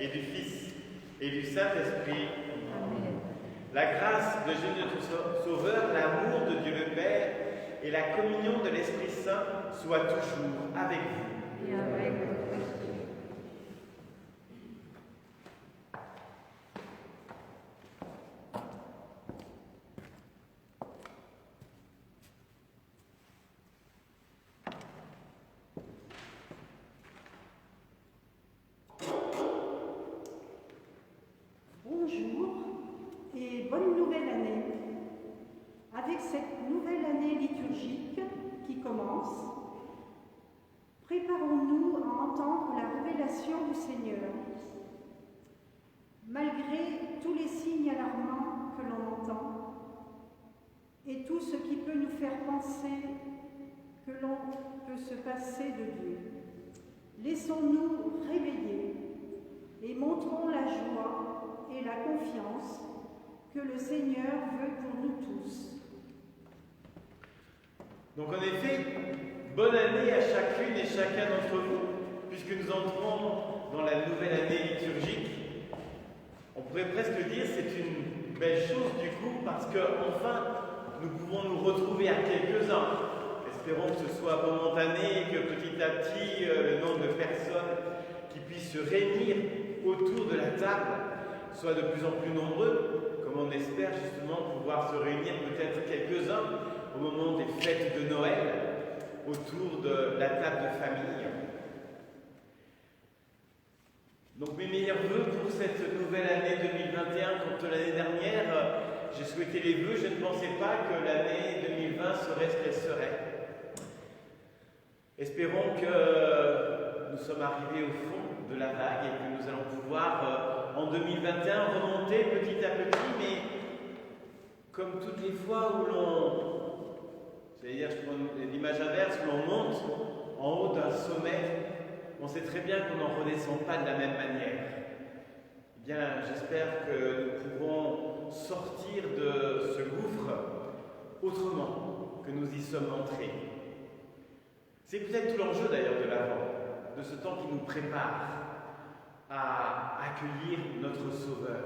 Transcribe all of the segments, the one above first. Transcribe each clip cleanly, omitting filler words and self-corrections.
et du Fils et du Saint-Esprit. Amen. La grâce de Jésus notre Sauveur, l'amour de Dieu le Père et la communion de l'Esprit Saint soient toujours avec vous. Et avec votre esprit. Bonjour et bonne nouvelle année. Avec cette nouvelle année liturgique qui commence, préparons-nous à entendre la révélation du Seigneur. Malgré tous les signes alarmants que l'on entend et tout ce qui peut nous faire penser que l'on peut se passer de Dieu, laissons-nous réveiller et montrons la joie et la confiance que le Seigneur veut pour nous tous. Donc en effet, bonne année à chacune et chacun d'entre vous, puisque nous entrons dans la nouvelle année liturgique. On pourrait presque dire que c'est une belle chose du coup, parce qu'enfin, nous pouvons nous retrouver à quelques-uns. Espérons que ce soit momentané et que petit à petit, le nombre de personnes qui puissent se réunir autour de la table soit de plus en plus nombreux, comme on espère justement pouvoir se réunir peut-être quelques-uns au moment des fêtes de Noël, autour de la table de famille. Donc mes meilleurs vœux pour cette nouvelle année 2021, comme l'année dernière, j'ai souhaité les vœux, je ne pensais pas que l'année 2020 serait ce qu'elle serait. Espérons que nous sommes arrivés au fond de la vague et que nous allons pouvoir en 2021 remonter petit à petit, mais comme toutes les fois où c'est-à-dire, je prends l'image inverse, où l'on monte en haut d'un sommet, on sait très bien qu'on n'en redescend pas de la même manière. Eh bien, j'espère que nous pourrons sortir de ce gouffre autrement que nous y sommes entrés. C'est peut-être tout l'enjeu d'ailleurs de l'Avent, de ce temps qui nous prépare à accueillir notre Sauveur.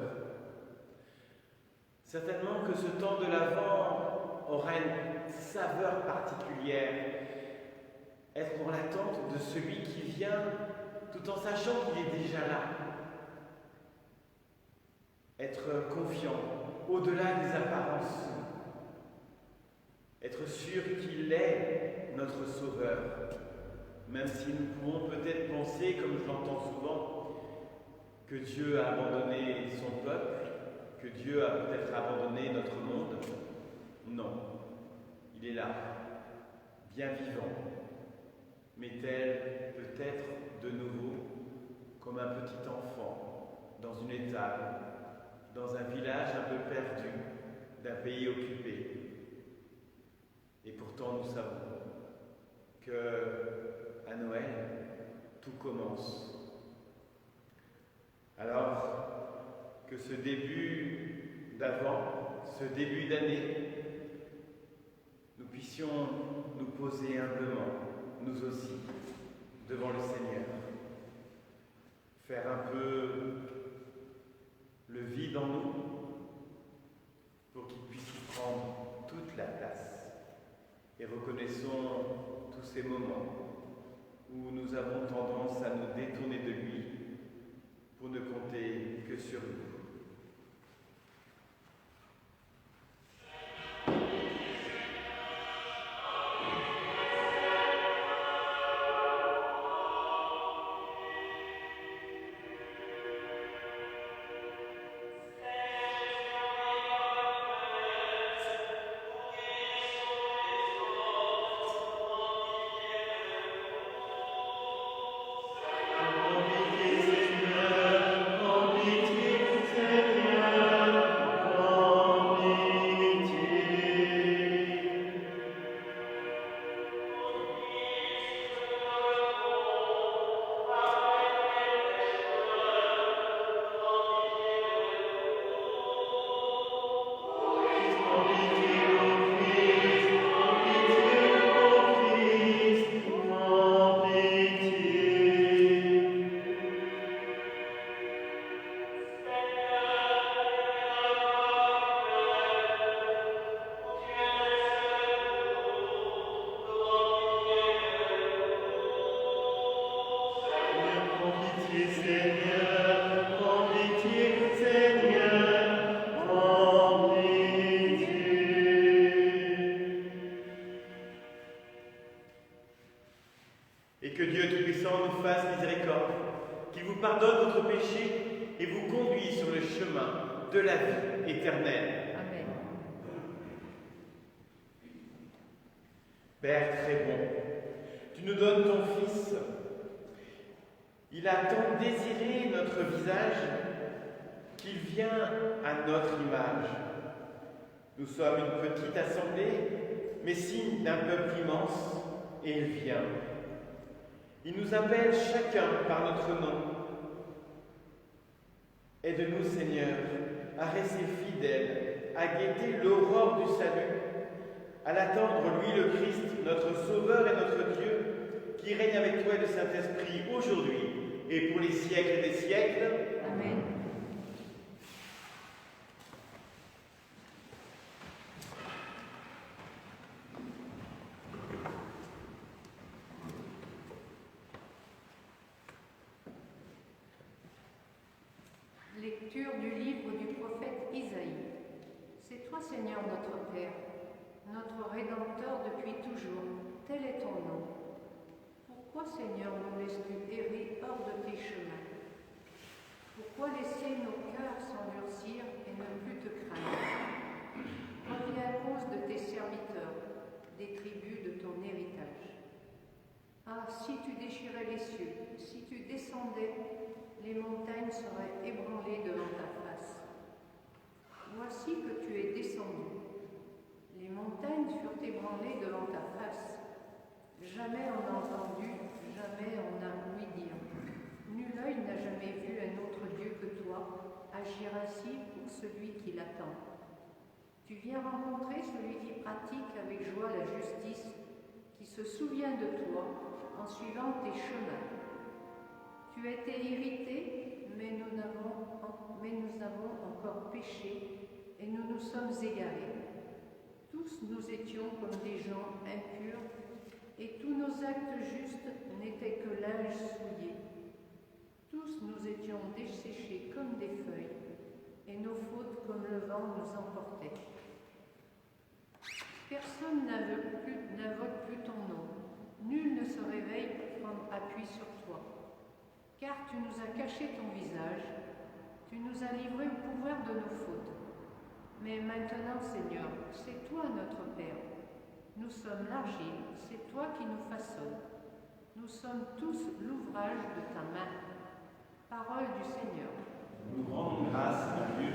Certainement que ce temps de l'Avent aura une saveur particulière, être dans l'attente de celui qui vient, tout en sachant qu'il est déjà là. Être confiant, au-delà des apparences. Être sûr qu'il est notre Sauveur, même si nous pouvons peut-être penser, comme je l'entends souvent, que Dieu a abandonné son peuple, que Dieu a peut-être abandonné notre monde. Non, il est là, bien vivant, mais tel peut-être de nouveau comme un petit enfant dans une étable, dans un village un peu perdu d'un pays occupé. Et pourtant nous savons que à Noël, tout commence. Alors que ce début d'Avent, ce début d'année, nous puissions nous poser humblement, nous aussi, devant le Seigneur. Faire un peu le vide en nous pour qu'il puisse y prendre toute la place. Et reconnaissons tous ces moments où nous avons tendance à nous détourner de lui pour ne compter que sur nous. Amen. Et que Dieu Tout-Puissant nous fasse miséricorde, qu'il vous pardonne votre péché et vous conduise sur le chemin de la vie éternelle. Amen. Père très bon, tu nous donnes ton Fils. Il a tant désiré notre visage qu'il vient à notre image. Nous sommes une petite assemblée, mais signe d'un peuple immense, et il vient. Il nous appelle chacun par notre nom. Aide-nous, Seigneur, à rester fidèles, à guetter l'aurore du salut, à l'attendre, lui, le Christ, notre Sauveur et notre Dieu, qui règne avec toi et le Saint-Esprit aujourd'hui et pour les siècles des siècles. Amen. Lecture du livre du prophète Isaïe. C'est toi, Seigneur, notre Père, notre Rédempteur depuis toujours. Tel est ton nom. Pourquoi, Seigneur, nous laisses-tu errer hors de tes chemins? Pourquoi laisser nos cœurs s'endurcir et ne plus te craindre? Reviens à cause de tes serviteurs, des tribus de ton héritage. Ah, si tu déchirais les cieux, si tu descendais, les montagnes seraient ébranlées devant ta face. Voici que tu es descendu. Les montagnes furent ébranlées devant ta face. Jamais on n'a entendu, jamais on n'a ouï dire. Nul œil n'a jamais vu un autre Dieu que toi agir ainsi pour celui qui l'attend. Tu viens rencontrer celui qui pratique avec joie la justice, qui se souvient de toi en suivant tes chemins. Tu étais irrité, mais nous avons encore péché et nous nous sommes égarés. Tous nous étions comme des gens impurs et tous nos actes justes n'étaient que linge souillé. Tous nous étions desséchés comme des feuilles et nos fautes comme le vent nous emportaient. Personne n'invoque plus ton nom. Nul ne se réveille pour prendre appui sur toi. Car tu nous as caché ton visage, tu nous as livrés au pouvoir de nos fautes. Mais maintenant, Seigneur, c'est toi notre Père. Nous sommes l'argile, c'est toi qui nous façonnes. Nous sommes tous l'ouvrage de ta main. Parole du Seigneur. Nous rendons grâce à Dieu.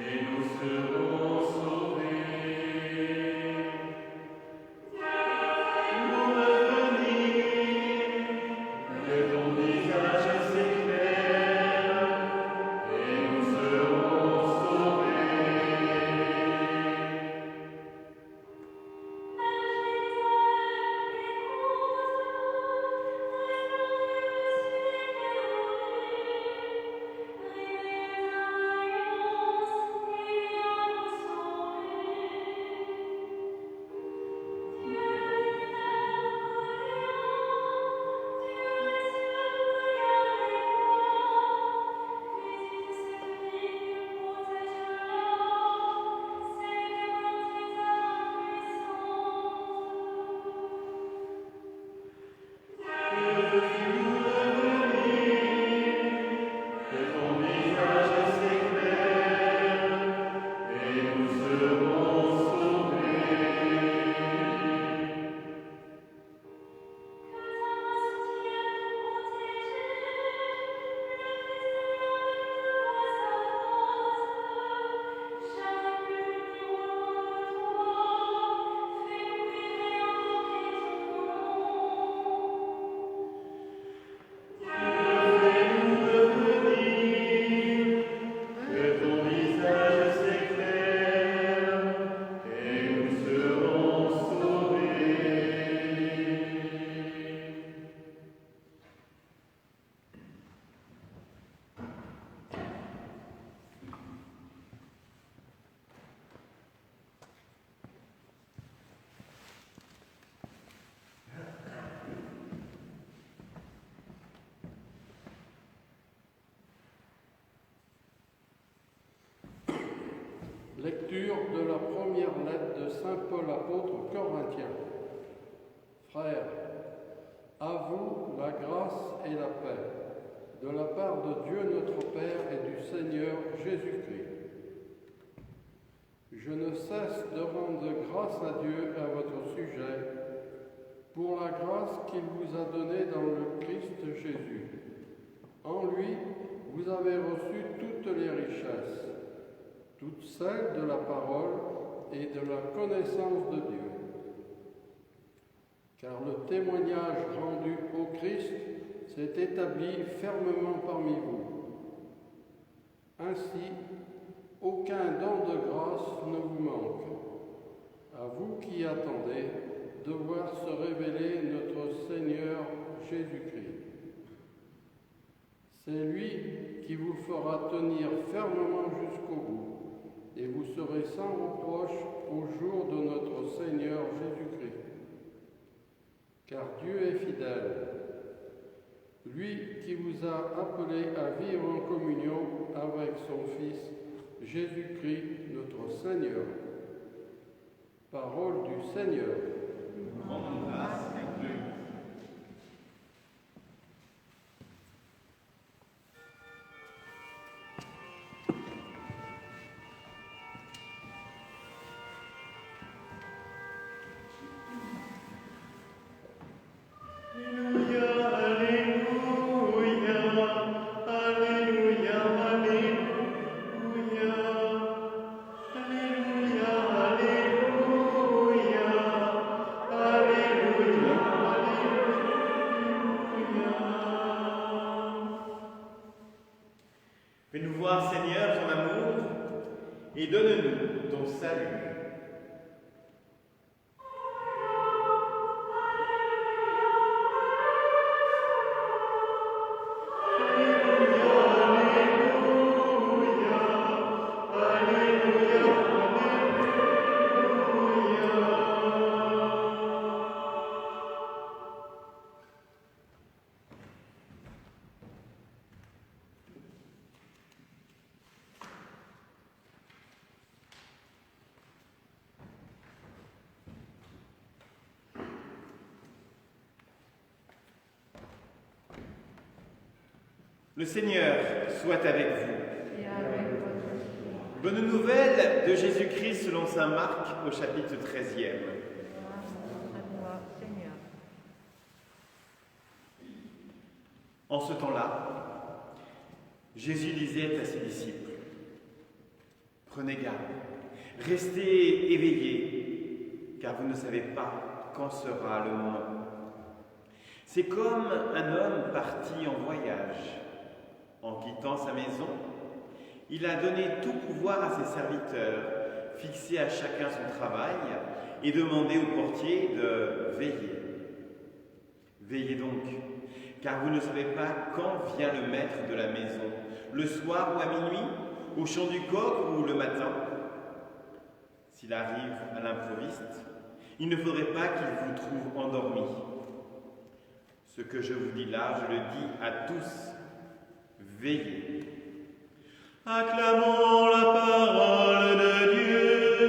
Et nous serons Lecture de la première lettre de saint Paul apôtre aux Corinthiens. Frères, à vous la grâce et la paix, de la part de Dieu notre Père et du Seigneur Jésus-Christ. Je ne cesse de rendre grâce à Dieu à votre sujet, pour la grâce qu'il vous a donnée dans le Christ Jésus. En lui, vous avez reçu toutes les richesses, toutes celles de la parole et de la connaissance de Dieu. Car le témoignage rendu au Christ s'est établi fermement parmi vous. Ainsi, aucun don de grâce ne vous manque, à vous qui attendez de voir se révéler notre Seigneur Jésus-Christ. C'est lui qui vous fera tenir fermement jusqu'au bout, et vous serez sans reproche au jour de notre Seigneur Jésus-Christ. Car Dieu est fidèle, lui qui vous a appelés à vivre en communion avec son Fils, Jésus-Christ, notre Seigneur. Parole du Seigneur. Rendons grâce à Dieu. Fais-nous voir, Seigneur, ton amour et donne-nous ton salut. Le Seigneur soit avec vous. Et avec votre esprit. Bonne nouvelle de Jésus-Christ selon saint Marc au chapitre 13e. Grâce à toi, Seigneur. En ce temps-là, Jésus disait à ses disciples, « Prenez garde, restez éveillés, car vous ne savez pas quand sera le moment. C'est comme un homme parti en voyage. En quittant sa maison, il a donné tout pouvoir à ses serviteurs, fixé à chacun son travail et demandé au portier de veiller. Veillez donc, car vous ne savez pas quand vient le maître de la maison, le soir ou à minuit, au chant du coq ou le matin. S'il arrive à l'improviste, il ne faudrait pas qu'il vous trouve endormis. Ce que je vous dis là, je le dis à tous. Veillez. Acclamons la parole de Dieu.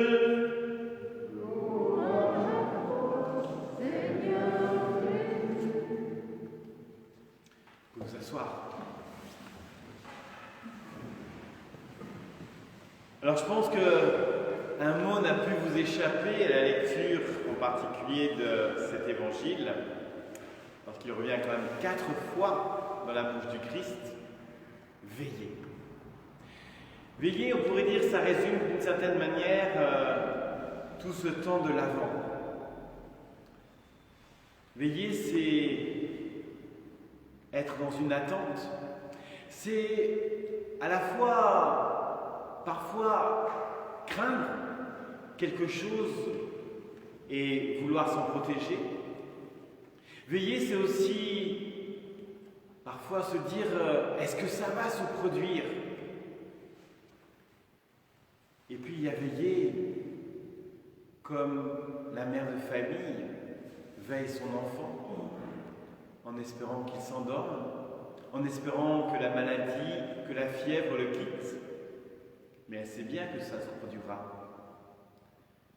Vous vous asseoir. Alors je pense que un mot n'a pu vous échapper à la lecture en particulier de cet évangile, parce qu'il revient quand même 4 fois dans la bouche du Christ. Veillez. Veillez, on pourrait dire, ça résume d'une certaine manière tout ce temps de l'Avent. Veiller, c'est être dans une attente. C'est à la fois, parfois, craindre quelque chose et vouloir s'en protéger. Veiller, c'est aussi parfois se dire, est-ce que ça va se produire? Et puis il y a veiller comme la mère de famille veille son enfant, en espérant qu'il s'endorme, en espérant que la maladie, que la fièvre le quitte. mais elle sait bien que ça se produira.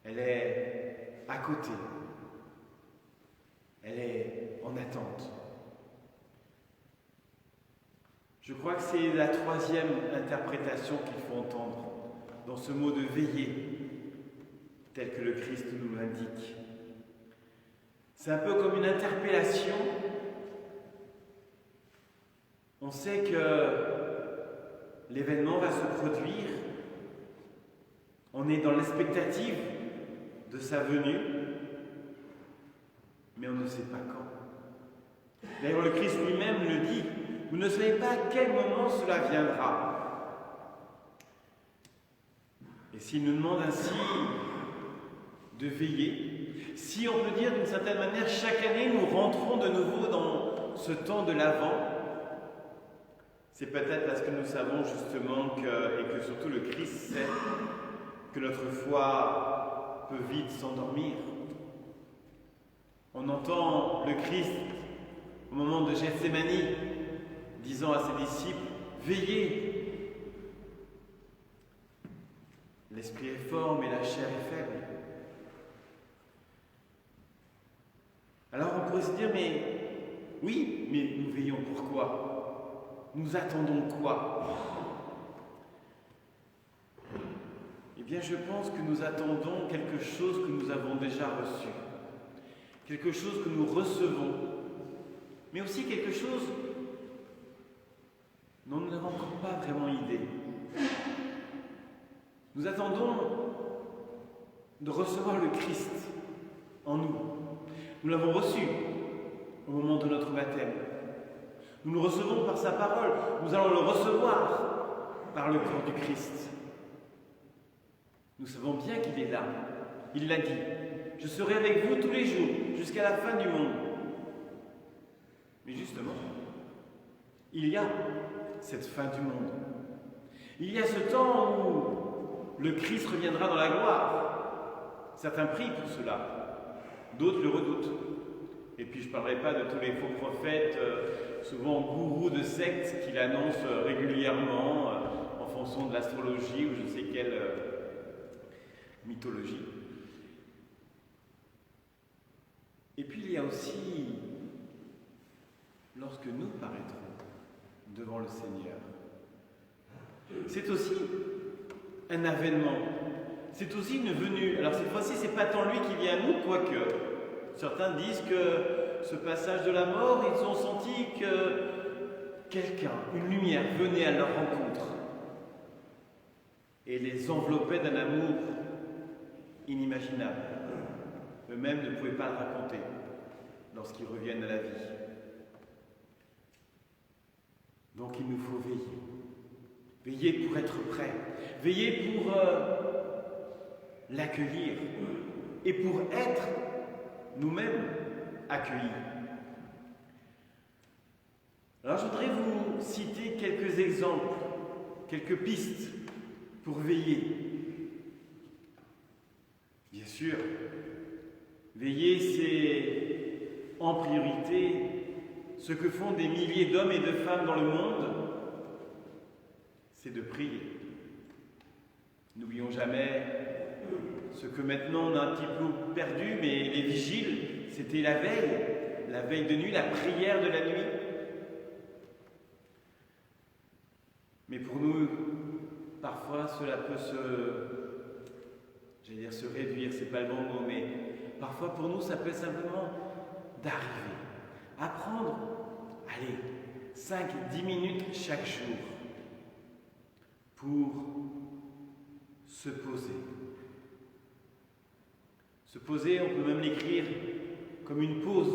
Elle est à côté. Elle est en attente. Je crois que c'est la troisième interprétation qu'il faut entendre dans ce mot de veiller, tel que le Christ nous l'indique. C'est un peu comme une interpellation. On sait que l'événement va se produire. On est dans l'expectative de sa venue, mais on ne sait pas quand. D'ailleurs, le Christ lui-même le dit, vous ne savez pas à quel moment cela viendra. Et s'il nous demande ainsi de veiller, si on peut dire d'une certaine manière, chaque année nous rentrons de nouveau dans ce temps de l'Avent, c'est peut-être parce que nous savons justement et que surtout le Christ sait que notre foi peut vite s'endormir. On entend le Christ au moment de Gethsémani disant à ses disciples, veillez. L'esprit est fort, mais la chair est faible. Alors on pourrait se dire, mais oui, mais nous veillons pourquoi? Nous attendons quoi? Eh bien, je pense que nous attendons quelque chose que nous avons déjà reçu, quelque chose que nous recevons, mais aussi quelque chose dont nous n'avons encore pas vraiment idée. Nous attendons de recevoir le Christ en nous. Nous l'avons reçu au moment de notre baptême. Nous le recevons par sa parole. Nous allons le recevoir par le corps du Christ. Nous savons bien qu'il est là. Il l'a dit. Je serai avec vous tous les jours, jusqu'à la fin du monde. Mais justement, il y a cette fin du monde. Il y a ce temps où le Christ reviendra dans la gloire. Certains prient pour cela, d'autres le redoutent. Et puis je ne parlerai pas de tous les faux prophètes, souvent gourous de sectes, qui l'annoncent régulièrement en fonction de l'astrologie ou je sais quelle mythologie. Et puis il y a aussi, lorsque nous paraîtrons devant le Seigneur, c'est aussi un avènement, c'est aussi une venue. Alors cette fois-ci, c'est pas tant lui qui vient à nous, quoique certains disent que ce passage de la mort, ils ont senti que quelqu'un, une lumière, venait à leur rencontre et les enveloppait d'un amour inimaginable. Eux-mêmes ne pouvaient pas le raconter lorsqu'ils reviennent à la vie. Donc il nous faut veiller. Veiller pour être prêt. Veiller pour l'accueillir. Et pour être nous-mêmes accueillis. Alors je voudrais vous citer quelques exemples, quelques pistes pour veiller. Bien sûr, veiller, c'est en priorité ce que font des milliers d'hommes et de femmes dans le monde, c'est de prier. N'oublions jamais ce que maintenant on a un petit peu perdu, mais les vigiles, c'était la veille de nuit, la prière de la nuit. Mais pour nous, parfois cela peut se réduire, c'est pas le bon mot, mais parfois pour nous ça peut être simplement d'arriver, à prendre, 5-10 minutes chaque jour pour se poser. Se poser, on peut même l'écrire comme une pause.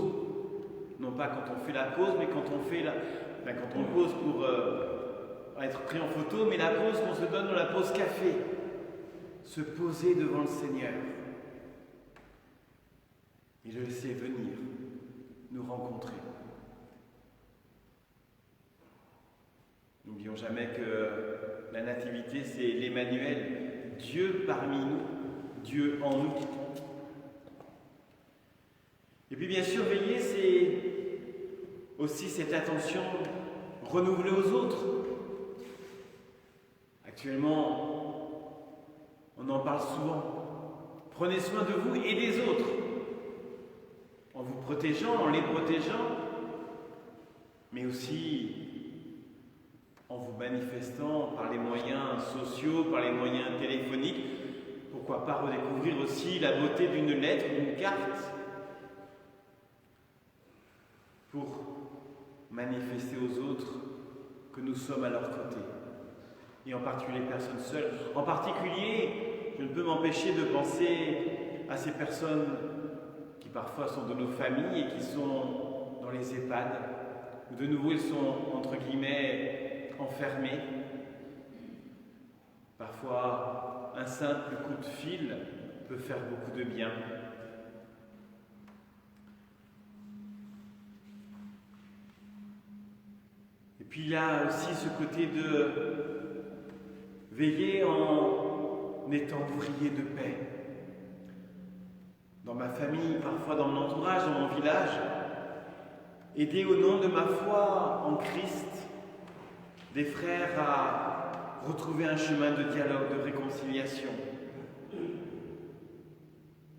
Non pas quand on fait la pause, mais quand on pose pour être pris en photo, mais la pause qu'on se donne dans la pause café. Se poser devant le Seigneur. Et le laisser venir nous rencontrer. N'oublions jamais que la nativité, c'est l'Emmanuel, Dieu parmi nous, Dieu en nous. Et puis bien sûr, veiller, c'est aussi cette attention renouvelée aux autres. Actuellement, On en parle souvent. Prenez soin de vous et des autres, en vous protégeant, en les protégeant, mais aussi en vous manifestant par les moyens sociaux, par les moyens téléphoniques. Pourquoi pas redécouvrir aussi la beauté d'une lettre, d'une carte, pour manifester aux autres que nous sommes à leur côté. Et en particulier les personnes seules. En particulier, je ne peux m'empêcher de penser à ces personnes qui parfois sont de nos familles et qui sont dans les EHPAD, où de nouveau ils sont, entre guillemets, enfermés. Parfois, un simple coup de fil peut faire beaucoup de bien. Et puis il y a aussi ce côté de veiller en étant ouvrier de paix. Dans ma famille, parfois dans mon entourage, dans mon village, aider au nom de ma foi en Christ des frères à retrouver un chemin de dialogue, de réconciliation.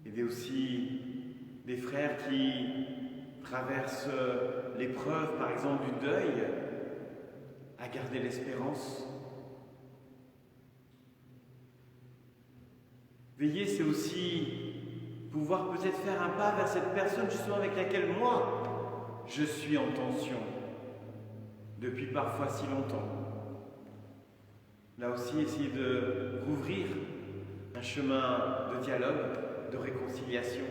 Aider aussi des frères qui traversent l'épreuve, par exemple, du deuil, à garder l'espérance. Veiller, c'est aussi pouvoir peut-être faire un pas vers cette personne justement avec laquelle moi, je suis en tension depuis parfois si longtemps. Là aussi, essayer de rouvrir un chemin de dialogue, de réconciliation.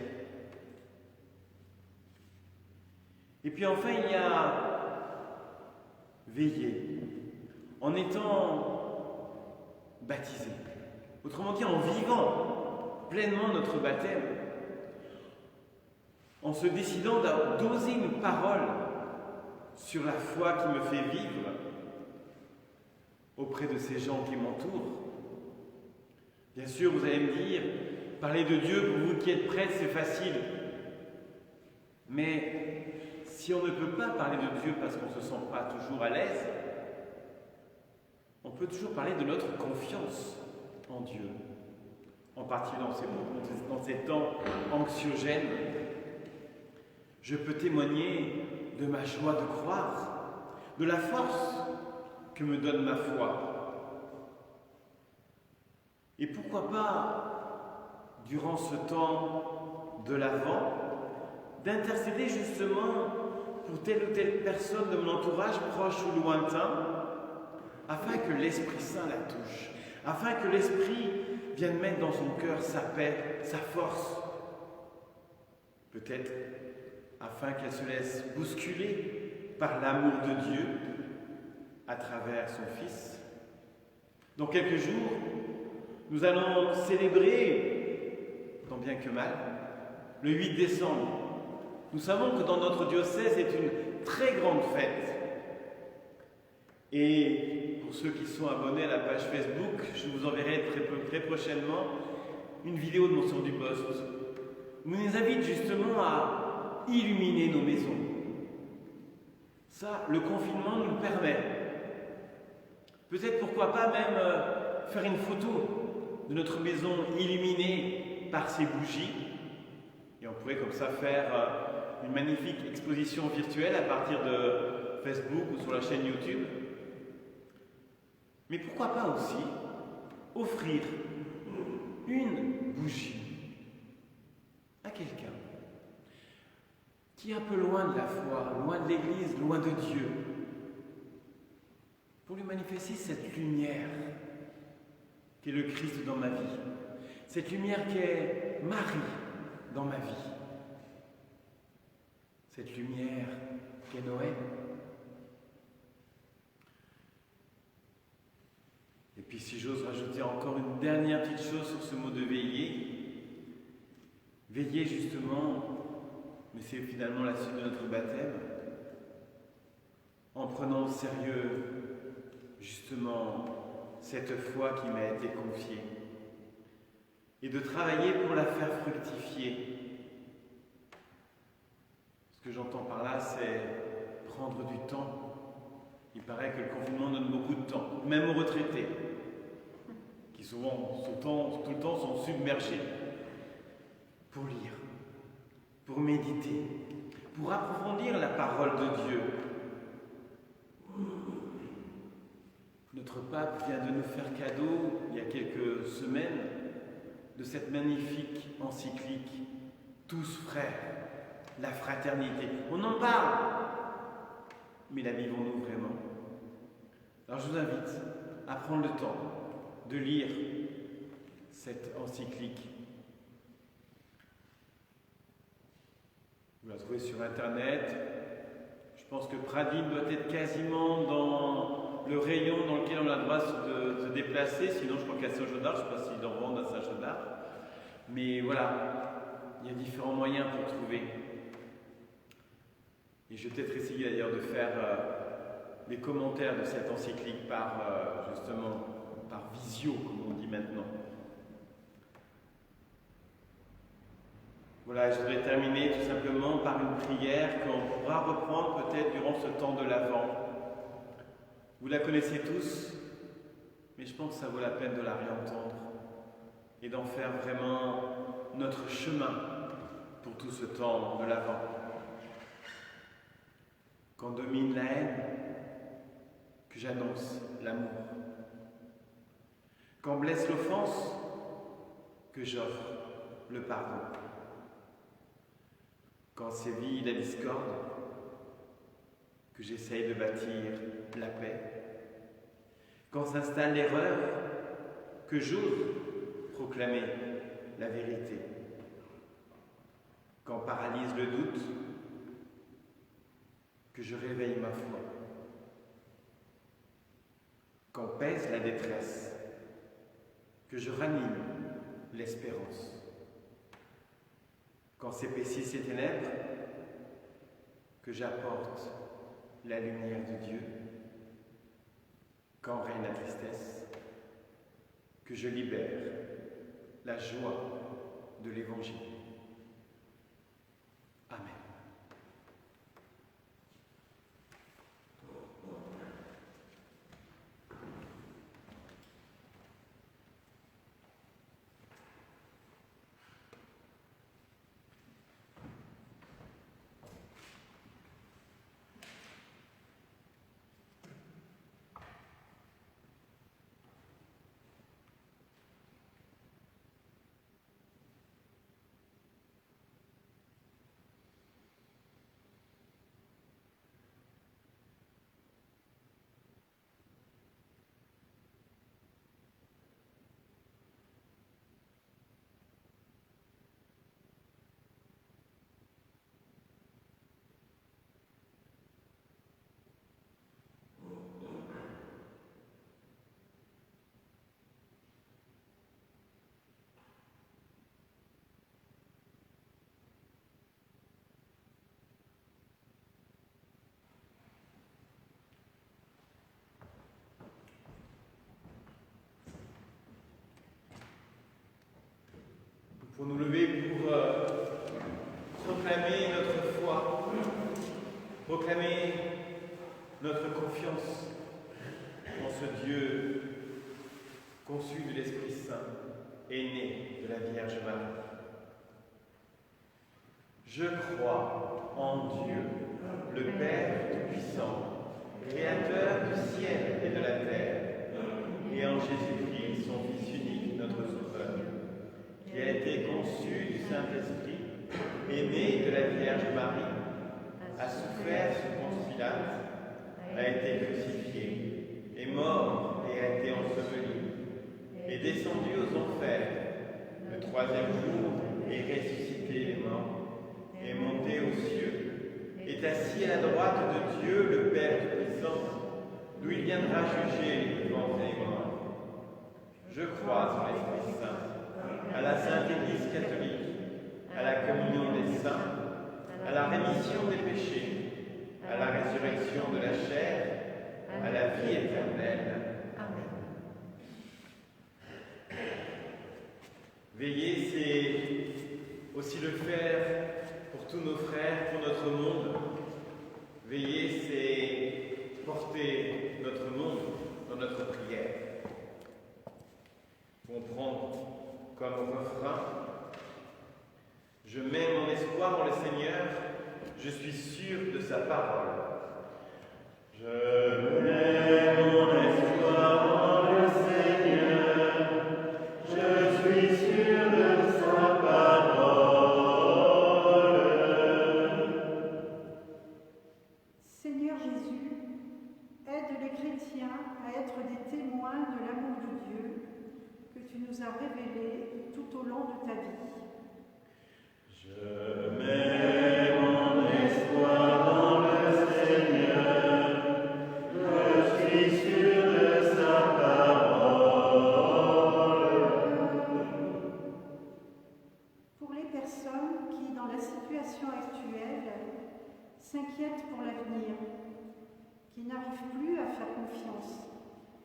Et puis enfin, il y a veiller en étant baptisé. Autrement dit, en vivant pleinement notre baptême, en se décidant d'oser une parole sur la foi qui me fait vivre auprès de ces gens qui m'entourent. Bien sûr, vous allez me dire, parler de Dieu pour vous qui êtes prêtres, c'est facile. Mais si on ne peut pas parler de Dieu parce qu'on ne se sent pas toujours à l'aise, on peut toujours parler de notre confiance en Dieu, en particulier dans ces temps anxiogènes. Je peux témoigner de ma joie de croire, de la force que me donne ma foi. Et pourquoi pas, durant ce temps de l'Avent, d'intercéder justement pour telle ou telle personne de mon entourage, proche ou lointain, afin que l'Esprit Saint la touche, afin que l'Esprit vienne mettre dans son cœur sa paix, sa force. Peut-être afin qu'elle se laisse bousculer par l'amour de Dieu à travers son Fils. Dans quelques jours, nous allons célébrer, tant bien que mal, le 8 décembre. Nous savons que dans notre diocèse, c'est une très grande fête. Et pour ceux qui sont abonnés à la page Facebook, je vous enverrai très prochainement une vidéo de Monseigneur Dubost. Nous nous invite justement à illuminer nos maisons. Ça, le confinement nous le permet. Peut-être pourquoi pas même faire une photo de notre maison illuminée par ces bougies. Et on pourrait comme ça faire une magnifique exposition virtuelle à partir de Facebook ou sur la chaîne YouTube. Mais pourquoi pas aussi offrir une bougie à quelqu'un qui est un peu loin de la foi, loin de l'Église, loin de Dieu, pour lui manifester cette lumière qui est le Christ dans ma vie, cette lumière qui est Marie dans ma vie, cette lumière qui est Noël. Et puis si j'ose rajouter encore une dernière petite chose sur ce mot de veiller, veiller justement, mais c'est finalement la suite de notre baptême, en prenant au sérieux justement cette foi qui m'a été confiée, et de travailler pour la faire fructifier. Ce que j'entends par là, c'est prendre du temps. Il paraît que le confinement donne beaucoup de temps, même aux retraités, qui souvent, tout le temps sont submergés pour lire, pour méditer, pour approfondir la parole de Dieu. Notre pape vient de nous faire cadeau, il y a quelques semaines, de cette magnifique encyclique « Tous frères », la fraternité. On en parle, mais la vivons-nous vraiment? Alors je vous invite à prendre le temps de lire cette encyclique. Vous la trouvez sur Internet. Je pense que Pradine doit être quasiment dans le rayon dans lequel on a le droit de se déplacer. Sinon, je crois qu'à Saint-Chaudard, je ne sais pas s'ils en vendent à Saint-Chaudard. Mais voilà, il y a différents moyens pour trouver. Et je vais peut-être essayer d'ailleurs de faire les commentaires de cette encyclique justement par visio, comme on dit maintenant. Voilà, je voudrais terminer tout simplement par une prière qu'on pourra reprendre peut-être durant ce temps de l'Avent. Vous la connaissez tous, mais je pense que ça vaut la peine de la réentendre et d'en faire vraiment notre chemin pour tout ce temps de l'Avent. Quand domine la haine, que j'annonce l'amour. Quand blesse l'offense, que j'offre le pardon. Quand sévit la discorde, que j'essaye de bâtir la paix. Quand s'installe l'erreur, que j'ose proclamer la vérité. Quand paralyse le doute, que je réveille ma foi. Quand pèse la détresse, que je ranime l'espérance. Quand s'épaississent les ténèbres, que j'apporte la lumière de Dieu. Quand règne la tristesse, que je libère la joie de l'Évangile. Amen. Pour nous lever pour proclamer notre foi, proclamer notre confiance en ce Dieu conçu de l'Esprit Saint et né de la Vierge Marie. Je crois en Dieu, le Père Tout-Puissant, Créateur du ciel et de la terre, et en Jésus-Christ, son Fils unique, notre Sauveur, qui a été conçu du Saint-Esprit, est né de la Vierge Marie, a souffert sous Ponce Pilate, a été crucifié, est mort et a été enseveli, est descendu aux enfers, le troisième jour est ressuscité les morts, est monté aux cieux, est assis à la droite de Dieu, le Père Tout-Puissant, d'où il viendra juger les vivants et les morts. Je crois en l'Esprit Saint, à la Sainte Église catholique, à la communion des saints, à la rémission des péchés, à la résurrection de la chair, à la vie éternelle. Amen. Veiller, c'est aussi le faire pour tous nos frères, pour notre monde. Veiller, c'est porter notre monde dans notre prière. vont prendre comme refrain. Je mets mon espoir en le Seigneur, je suis sûr de sa parole. Je mets mon espoir en le Seigneur, je suis sûr de sa parole. Seigneur Jésus, aide les chrétiens à être des témoins de l'amour de Dieu que tu nous as révélé tout au long de ta vie. Je mets mon espoir en le Seigneur, je suis sûr de sa parole. Pour les personnes qui, dans la situation actuelle, s'inquiètent pour l'avenir, qui n'arrivent plus à faire confiance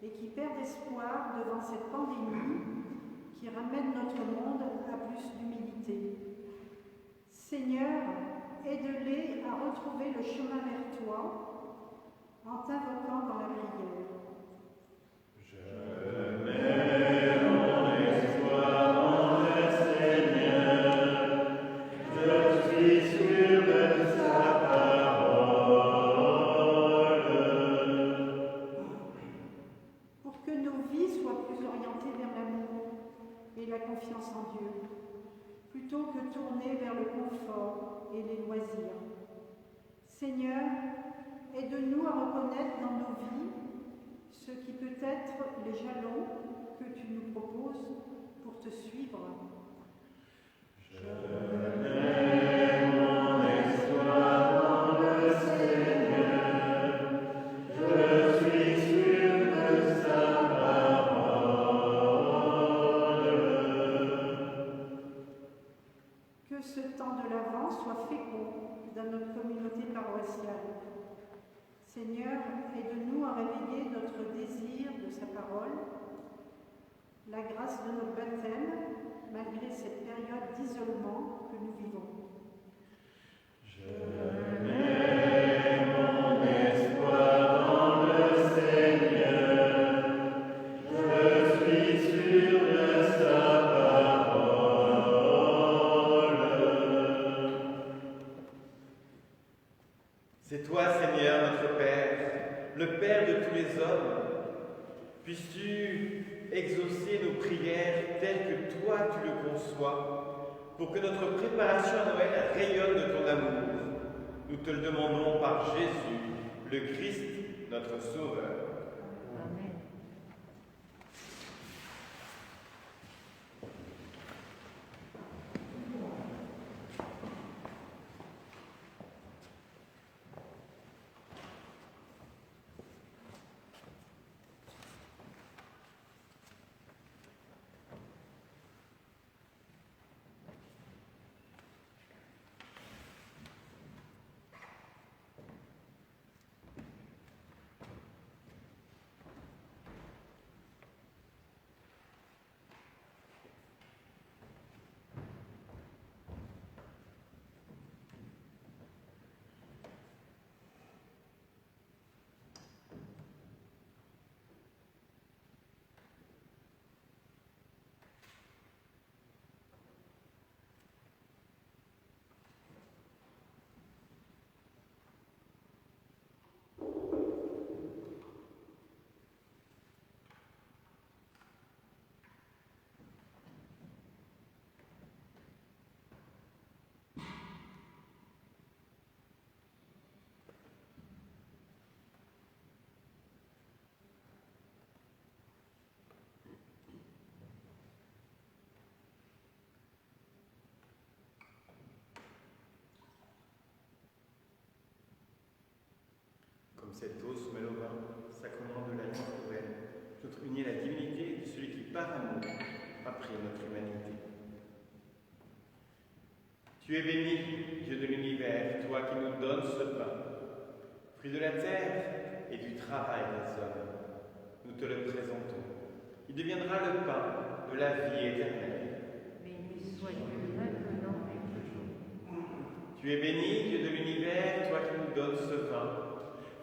et qui perdent espoir devant cette pandémie qui ramène notre monde à plus d'humilité. Seigneur, aide-les à retrouver le chemin vers toi en t'invoquant dans la prière. Je mets mon espoir en le Seigneur, je suis sûr de sa parole. Pour que nos vies soient plus orientées vers l'amour et la confiance en Dieu, plutôt que tournées vers le confort et les loisirs. Seigneur, aide-nous à reconnaître dans nos vies ce qui peut être les jalons que tu nous proposes pour te suivre. Je mets mon espoir en le Seigneur, je suis sûr de sa parole. Que ce temps de l'Avent soit fécond dans notre communauté paroissiale. Seigneur, aide-nous à réveiller notre désir de sa parole, la grâce de notre baptême, malgré cette période d'isolement que nous vivons. Je mets mon espoir en le Seigneur, je suis sûr de sa parole. C'est toi, Seigneur, notre Père, le Père de tous les hommes. Puisses-tu exaucer nos prières telles que toi tu le conçois, pour que notre préparation à Noël rayonne de ton amour. Nous te le demandons par Jésus, le Christ, notre Sauveur. Amen. Cette eau se mêle au vin, sacrement de l'alliance nouvelle, notre unie à la divinité de celui qui, par amour, a pris notre humanité. Tu es béni, Dieu de l'univers, toi qui nous donnes ce pain, fruit de la terre et du travail des hommes. Nous te le présentons. Il deviendra le pain de la vie éternelle. Béni sois-tu maintenant et toujours. Tu es béni, Dieu de l'univers, toi qui nous donnes ce pain,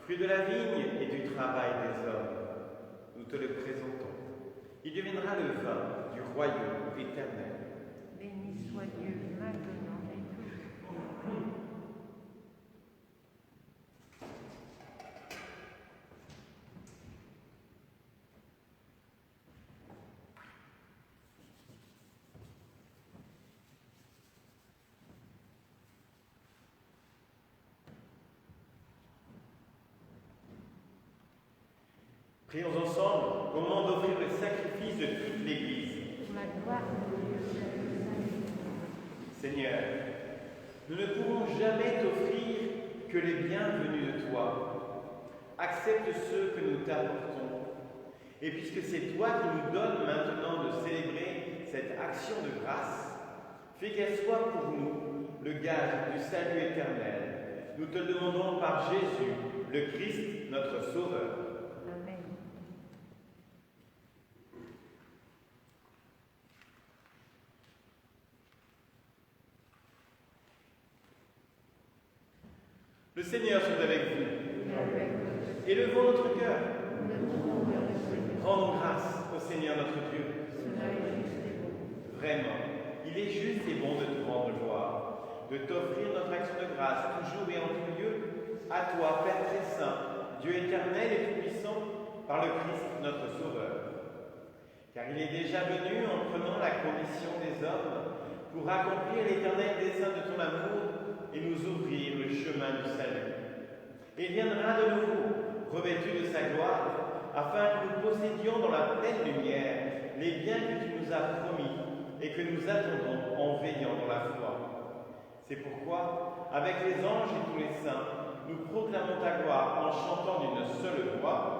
fruit de la vigne et du travail des hommes. Nous te le présentons. Il deviendra le vin du royaume éternel. Béni soit Dieu maintenant et toujours. Prions ensemble au moment d'offrir le sacrifice de toute l'Église. La gloire de Dieu. Seigneur, nous ne pourrons jamais t'offrir que les biens venus de toi. Accepte ceux que nous t'apportons. Et puisque c'est toi qui nous donnes maintenant de célébrer cette action de grâce, fais qu'elle soit pour nous le gage du salut éternel. Nous te le demandons par Jésus, le Christ, notre Sauveur. Amen. Le Seigneur soit avec vous. Et avec votre Élevons notre cœur. nous tournons vers le Seigneur. Rendons grâce au Seigneur notre Dieu. Cela est juste et bon. Vraiment, il est juste et bon de te rendre gloire, de t'offrir notre action de grâce, toujours et en tout lieu, à toi, Père très saint, Dieu éternel et tout-puissant, par le Christ notre Sauveur. Car il est déjà venu en prenant la condition des hommes pour accomplir l'éternel dessein de ton amour et nous ouvrir le chemin du salut. Et il viendra de nouveau, revêtu de sa gloire, afin que nous possédions dans la pleine lumière les biens que tu nous as promis et que nous attendons en veillant dans la foi. C'est pourquoi, avec les anges et tous les saints, nous proclamons ta gloire en chantant d'une seule voix.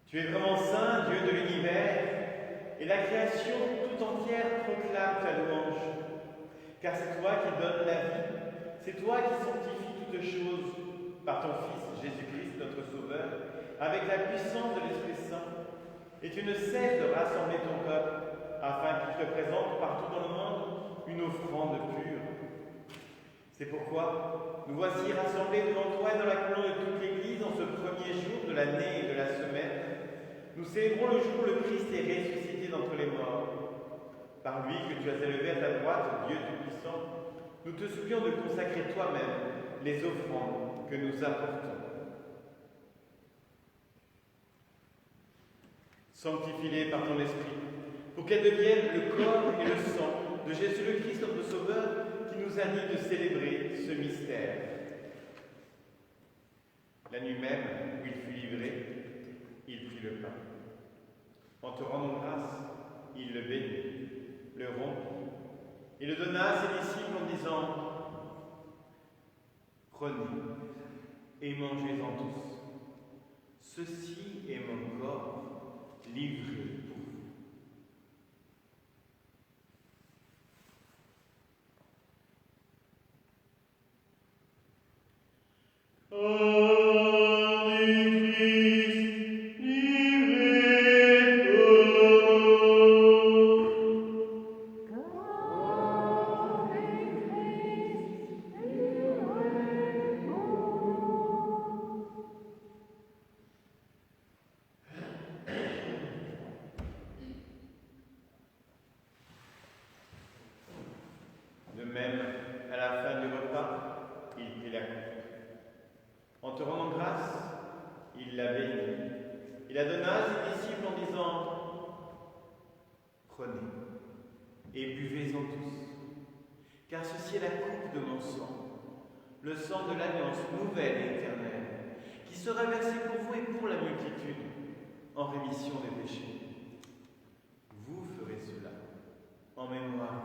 Tu es vraiment saint, Dieu de l'univers, et la création tout entière proclame ta louange. Car c'est toi qui donnes la vie, c'est toi qui sanctifies toutes choses par ton Fils Jésus-Christ, notre Sauveur, avec la puissance de l'Esprit Saint. Et tu ne cesses de rassembler ton peuple, afin qu'il te présente partout dans le monde une offrande pure. C'est pourquoi nous voici rassemblés devant toi et dans la colonne de toute l'Église en ce premier jour de l'année et de la semaine. Nous célébrons le jour où le Christ est ressuscité d'entre les morts. Par lui que tu as élevé à ta droite, Dieu Tout-Puissant, nous te supplions de consacrer toi-même les offrandes que nous apportons. Sanctifie-les par ton esprit, pour qu'elles deviennent le corps et le sang de Jésus le Christ, notre Sauveur, qui nous anime de célébrer ce mystère. La nuit même où il fut livré, il prit le pain. En te rendant grâce, il le bénit, le rompit, et le donna à ses disciples en disant : Prenez et mangez-en tous. Ceci est mon corps livré pour vous. même, à la fin du repas, il prit la coupe. En te rendant grâce, il la bénit. Il la donna à ses disciples en disant « Prenez et buvez-en tous, car ceci est la coupe de mon sang, le sang de l'alliance nouvelle et éternelle, qui sera versé pour vous et pour la multitude, en rémission des péchés. Vous ferez cela en mémoire de moi. »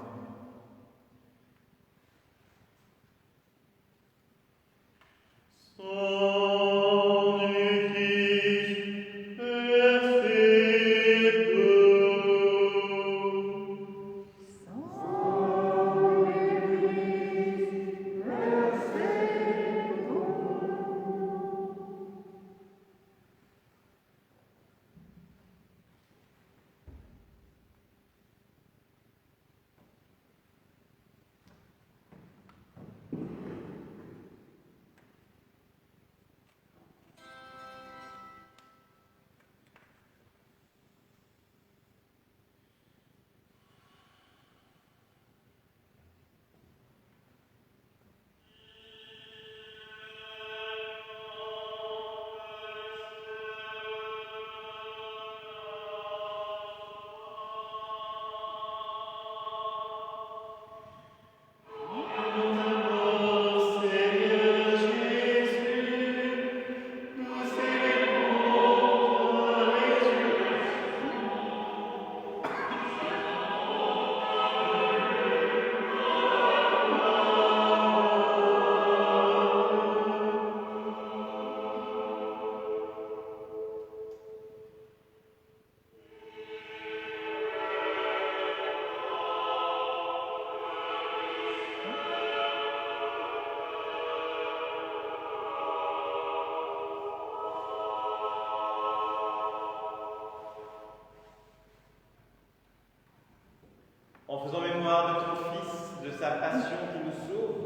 En faisant mémoire de ton Fils, de sa passion qui nous sauve,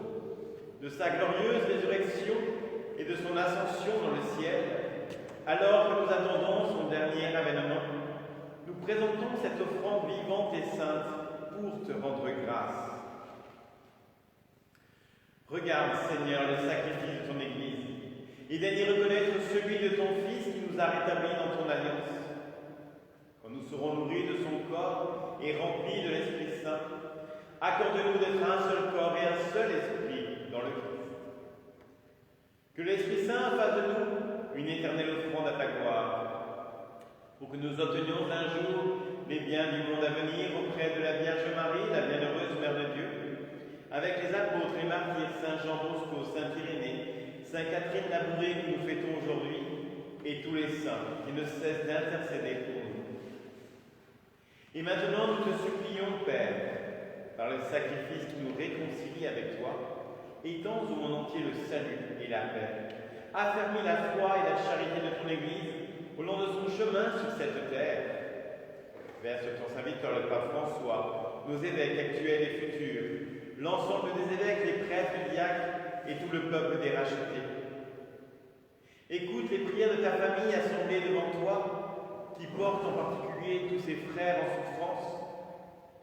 de sa glorieuse résurrection et de son ascension dans le ciel, alors que nous attendons son dernier avènement, nous présentons cette offrande vivante et sainte pour te rendre grâce. Regarde, Seigneur, le sacrifice de ton Église, et daignes y reconnaître celui de ton Fils qui nous a rétablis dans ton alliance. Quand nous serons nourris de son corps et remplis de l'Esprit Saint, accorde-nous d'être un seul corps et un seul esprit dans le Christ. Que l'Esprit Saint fasse de nous une éternelle offrande à ta gloire, pour que nous obtenions un jour les biens du monde à venir auprès de la Vierge Marie, la bienheureuse Mère de Dieu, avec les apôtres, les martyrs, Saint Jean Bosco, Saint Irénée, Saint Catherine Labouré que nous fêtons aujourd'hui, et tous les saints qui ne cessent d'intercéder pour nous. Et maintenant, nous te supplions, Père, par le sacrifice qui nous réconcilie avec toi, étends au monde entier le salut et la paix. Affermis la foi et la charité de ton Église au long de son chemin sur cette terre. Verse ton serviteur le pape François, nos évêques actuels et futurs, l'ensemble des évêques, les prêtres, diacres et tout le peuple des rachetés. Écoute les prières de ta famille assemblée devant toi, qui porte en particulier tous ses frères en souffrance,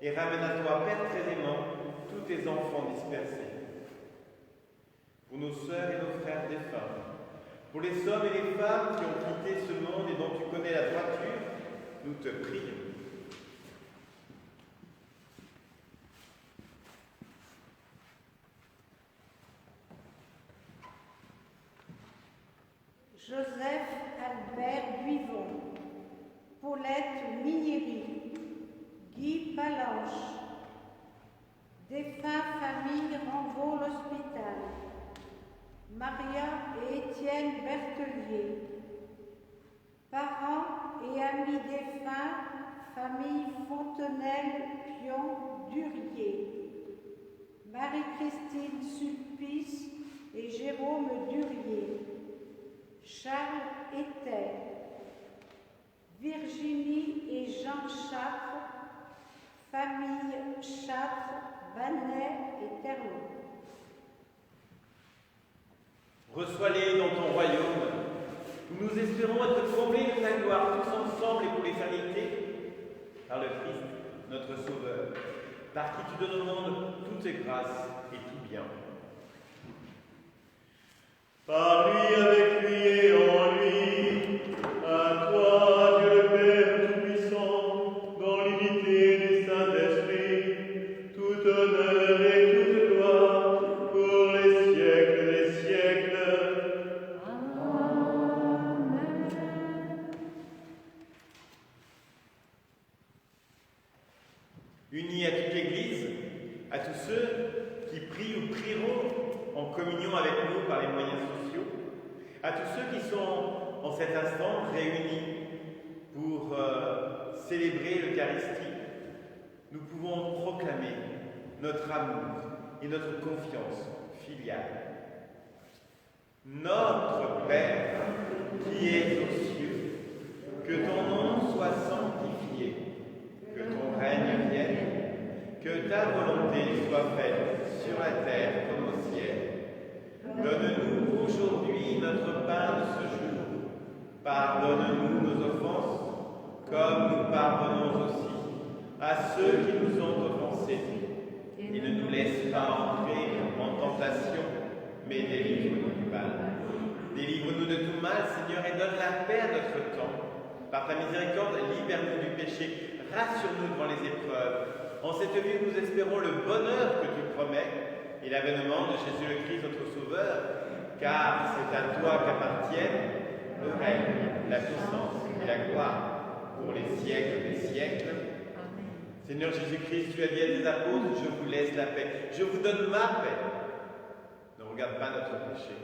et ramène à toi, Père très aimant, tous tes enfants dispersés. Pour nos sœurs et nos frères défunts, pour les hommes et les femmes qui ont quitté ce monde et dont tu connais la droiture, nous te prions. Joseph Albert Duivon, Paulette Minieri, Guy Palanche, défunt famille Renvaux l'Hospital, Maria et Étienne Berthelier, parents et amis défunts, famille Fontenelle-Pion-Durier, Marie-Christine Sulpice et Jérôme Durier, Charles Ether, Virginie et Jean Châtre, famille Châtre, Banet et Terlot. Reçois-les dans ton royaume, où nous espérons être comblés de ta gloire tous ensemble et pour l'éternité, par le Christ, notre Sauveur, par qui tu donnes au monde toutes tes grâces et tout bien. Par lui, avec lui et en lui, à toi, Dieu le Père Tout-Puissant, dans l'unité des Saints-Esprits, tout honneur et toute gloire pour les siècles des siècles. Amen. Unis à toute l'Église, à tous ceux qui prient ou prieront en communion avec nous par les moyens sociaux, à tous ceux qui sont en cet instant réunis pour célébrer l'Eucharistie, nous pouvons proclamer notre amour et notre confiance filiale. Notre Père, qui es aux cieux, que ton nom soit sanctifié, que ton règne vienne, que ta volonté soit faite sur la terre comme au ciel. Donne-nous aujourd'hui notre pain de ce jour. Pardonne-nous nos offenses, comme nous pardonnons aussi à ceux qui nous ont offensés. Et ne nous laisse pas entrer en tentation, mais délivre-nous du mal. Délivre-nous de tout mal, Seigneur, et donne la paix à notre temps. Par ta miséricorde, libère-nous du péché, rassure-nous devant les épreuves. En cette vie, nous espérons le bonheur que tu promets et l'avènement de Jésus le Christ, notre Sauveur, car c'est à toi qu'appartiennent le règne, la puissance et la gloire pour les siècles des siècles. Seigneur Jésus-Christ, tu as dit à tes apôtres, je vous laisse la paix, je vous donne ma paix. Ne regarde pas notre péché,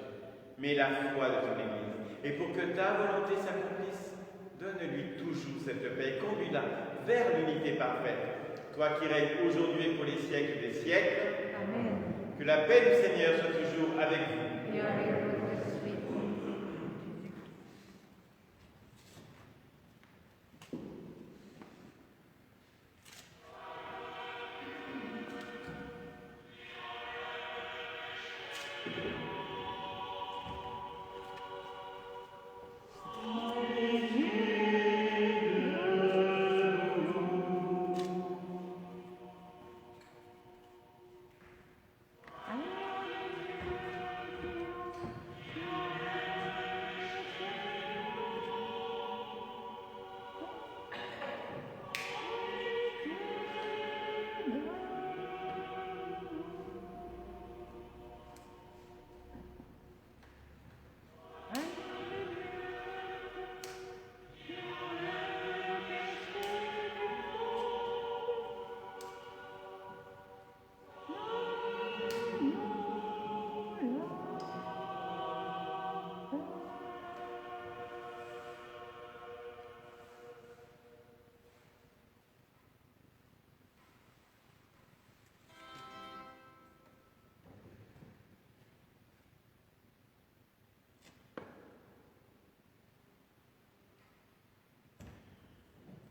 mais la foi de ton Église. Et pour que ta volonté s'accomplisse, donne-lui toujours cette paix, conduis-la vers l'unité parfaite. Toi qui règnes aujourd'hui et pour les siècles des siècles. Amen. Que la paix du Seigneur soit toujours avec vous. Et avec votre esprit.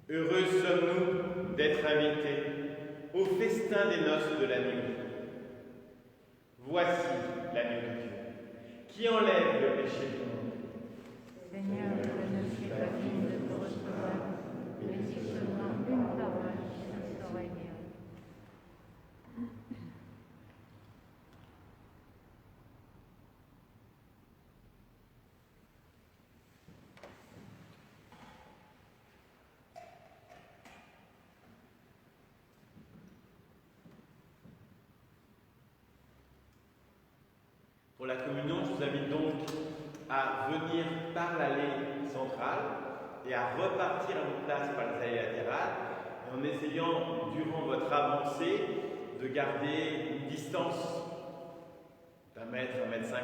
Heureux sommes-nous d'être invités au festin des noces de l'agneau. Voici l'agneau de Dieu, qui enlève le péché du monde. Seigneur, je ne suis pas digne de te recevoir, mais dis seulement une parole, et ça sera bien. Pour la communion, je vous invite donc à venir par l'allée centrale et à repartir à vos places par les allées latérales, en essayant, durant votre avancée, de garder une distance d'1 mètre, 1,50 m.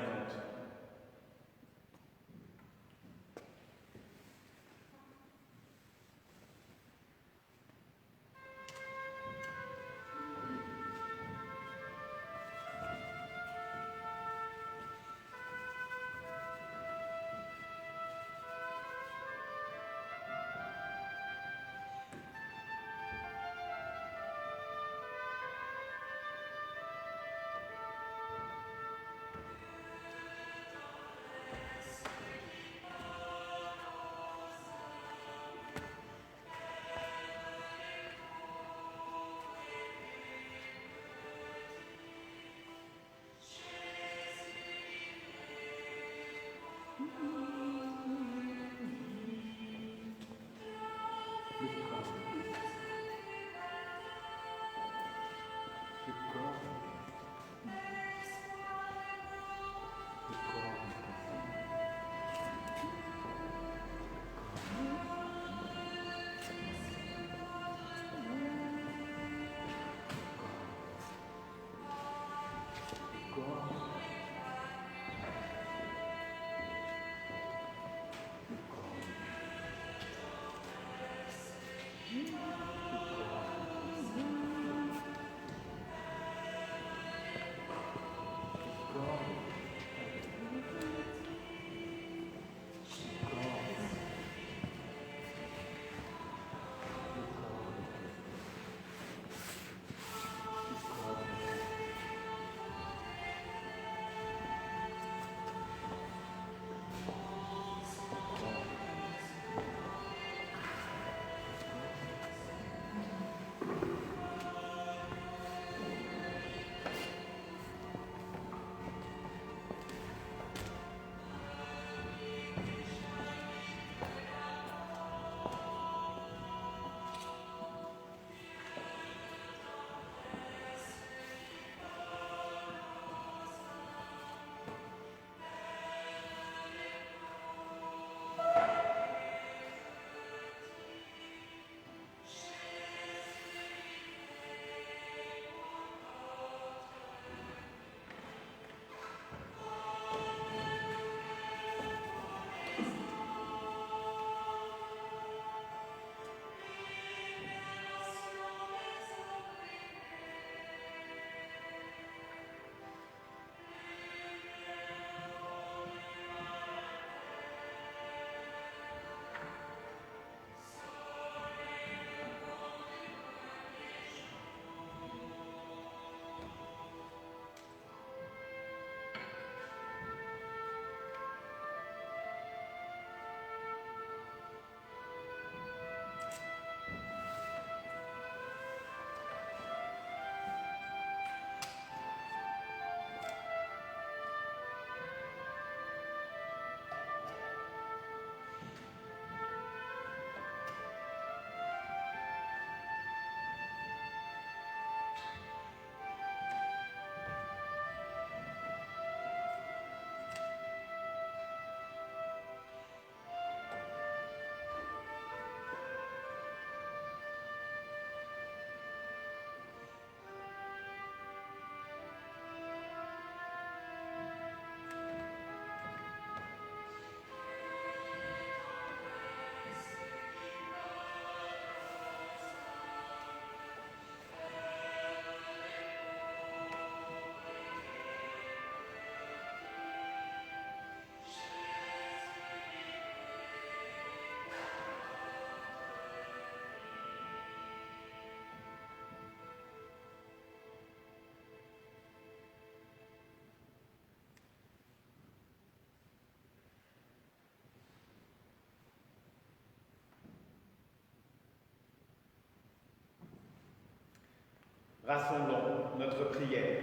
Rassemblons notre prière.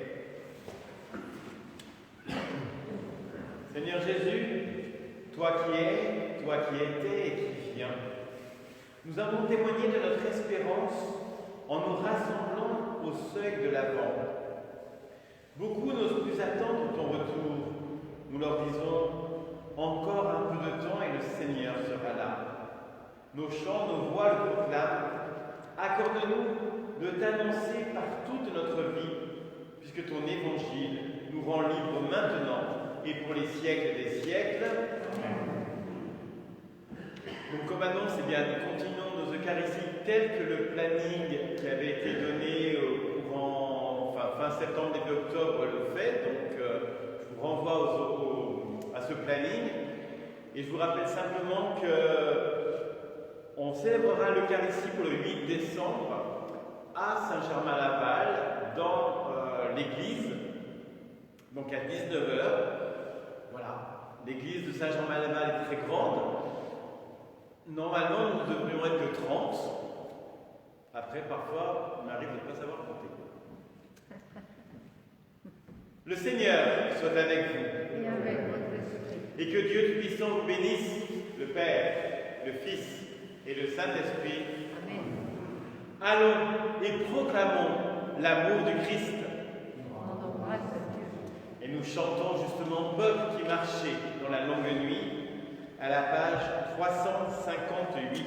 Seigneur Jésus, toi qui es, toi qui étais et qui viens, nous avons témoigné de notre espérance en nous rassemblant au seuil de l'Avent. Beaucoup n'osent plus attendre ton retour. Nous leur disons encore un peu de temps et le Seigneur sera là. Nos chants, nos voix le proclament. Accorde-nous de t'annoncer par toute notre vie, puisque ton évangile nous rend libres maintenant et pour les siècles des siècles. Amen. Donc comme annonce, nous continuons nos Eucharisties telles que le planning qui avait été donné fin septembre, début octobre le fait. Donc je vous renvoie à ce planning. Et je vous rappelle simplement qu'on célébrera l'Eucharistie pour le 8 décembre à Saint-Germain-Laval, dans l'église, donc à 19h. Voilà, l'église de Saint-Germain-Laval est très grande. Normalement, nous devrions être que 30. Après, parfois, on arrive de ne pas savoir compter. Le Seigneur soit avec vous. Et avec votre esprit. Et que Dieu Tout-Puissant vous bénisse, le Père, le Fils et le Saint-Esprit. Amen. Allons et proclamons l'amour du Christ. Rendons grâce à Dieu. Et nous chantons justement Peuple qui marchait dans la longue nuit à la page 358.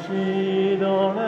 franchis dans la